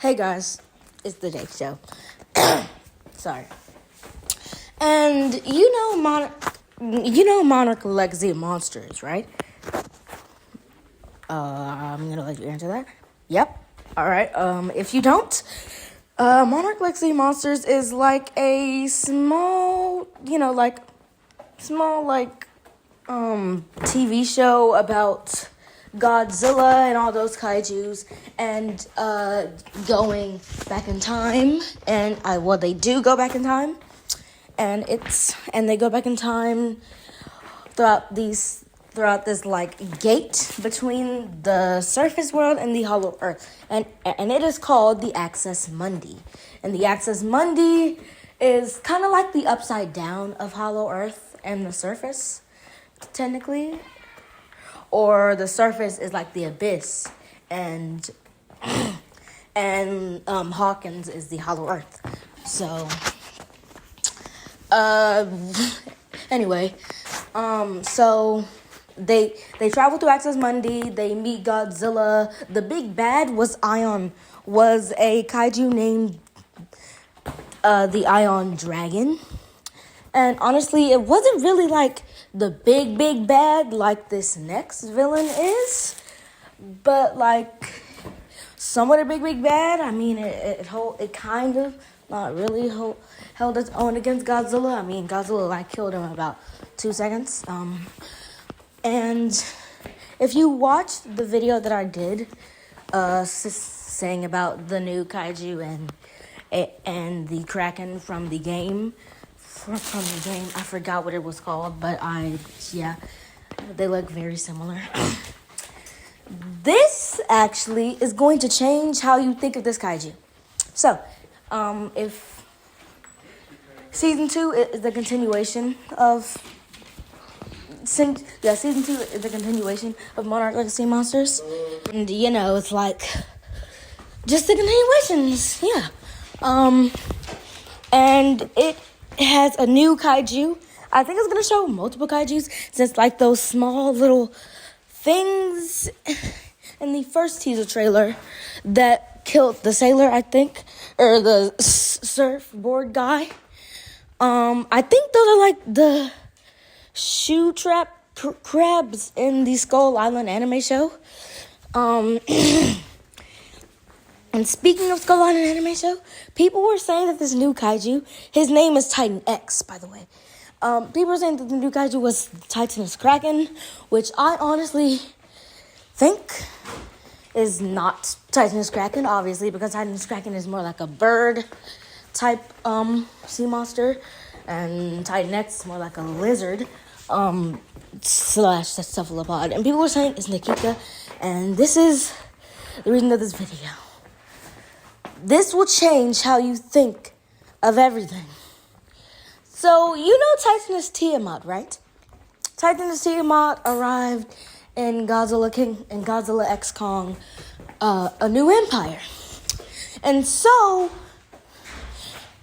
Hey guys, it's the Jake Show. Sorry. And Monarch Legacy of Monsters, right? I'm gonna let you answer that. Yep. All right. If you don't, Monarch Legacy of Monsters is like a small, TV show about Godzilla and all those kaijus and going back in time. And they do go back in time, and they go back in time throughout this like gate between the surface world and the hollow earth, and it is called the Axis Mundi. And the Axis Mundi is kind of like the upside down of hollow earth and the surface, technically. Or the surface is like the abyss, and Hawkins is the hollow earth. So, anyway, so they travel to Axis Mundi. They meet Godzilla. The big bad was a kaiju named the Ion Dragon. And honestly, it wasn't really like the big bad like this next villain is, but like somewhat a big bad. I mean, it kind of not really held its own against Godzilla. I mean, Godzilla like killed him in about 2 seconds. And if you watched the video that I did, saying about the new kaiju and the Kraken from the game. From the game, I forgot what it was called, but they look very similar. This actually is going to change how you think of this kaiju. So, if season 2 is the continuation of season 2 is the continuation of Monarch Legacy Monsters, and it's like just the continuations, and it has a new kaiju. I think it's going to show multiple kaijus, since like those small little things in the first teaser trailer that killed the sailor, I think, or the surfboard guy. I think those are like the shoe trap crabs in the Skull Island anime show. And speaking of Skull Island anime show, people were saying that this new kaiju, his name is Titan X, by the way. People were saying that the new kaiju was Titanus Kraken, which I honestly think is not Titanus Kraken, obviously, because Titanus Kraken is more like a bird type sea monster, and Titan X is more like a lizard slash cephalopod. And people were saying it's Nikika, and this is the reason of this video. This will change how you think of everything. So, Titanus Tiamat, right? Titanus Tiamat arrived in Godzilla X Kong, A New Empire. And so,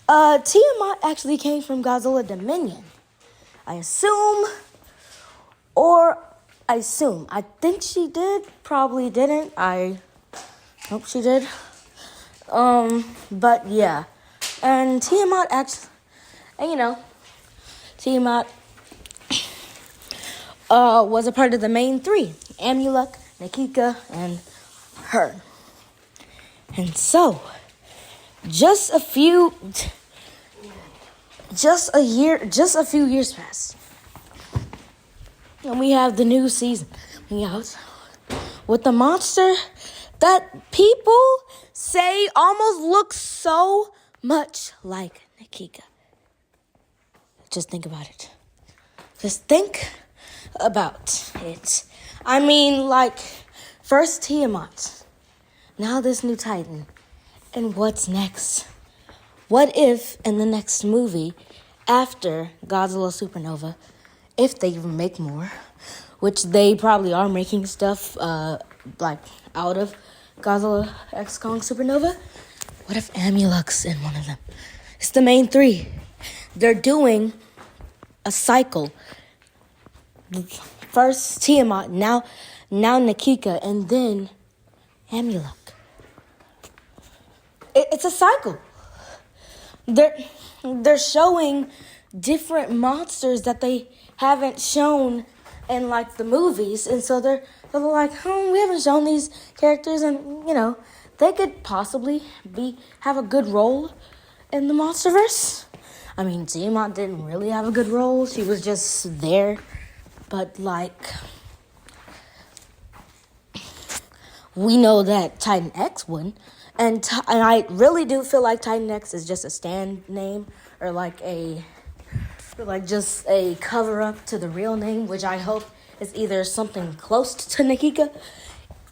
Tiamat actually came from Godzilla Dominion. I think she did, probably didn't. I hope she did. But yeah, and Tiamat Tiamat was a part of the main 3: Amulek, Nikika, and her. And so, just a few years passed, and we have the new season out with the monster that people say almost looks so much like Nikika. Just think about it. Just think about it. I mean, like, first Tiamat, now this new Titan, and what's next? What if in the next movie, after Godzilla Supernova, if they even make more, which they probably are making stuff, like, out of Godzilla X Kong Supernova, what if Amulek's in one of them? It's the main 3. They're doing a cycle. First Tiamat, now Nikika, and then Amulek. it's a cycle. They're showing different monsters that they haven't shown in like the movies, and so they're like, we haven't shown these characters, and they could possibly have a good role in the MonsterVerse. I mean, Tiamat didn't really have a good role; she was just there, but like, we know that Titan X would. And I really do feel like Titan X is just a stand name, or like just a cover up to the real name, which I hope is either something close to Nikika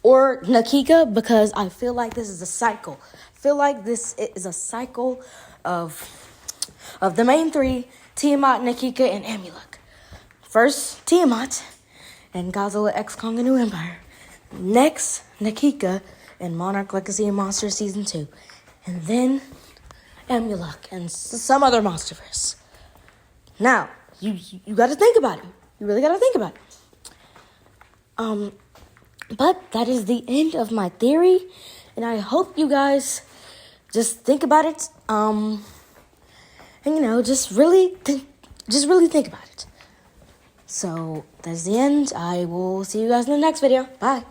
or Nikika, because I feel like this is a cycle. I feel like this is a cycle of the main three: Tiamat, Nikika, and Amulek. First, Tiamat and Godzilla X Kong: A New Empire. Next, Nikika and Monarch Legacy and Monster Season 2. And then Amulek and some other MonsterVerse. Now, you got to think about it. You really got to think about it. But that is the end of my theory, and I hope you guys just think about it. And just really think about it. So that's the end. I will see you guys in the next video. Bye.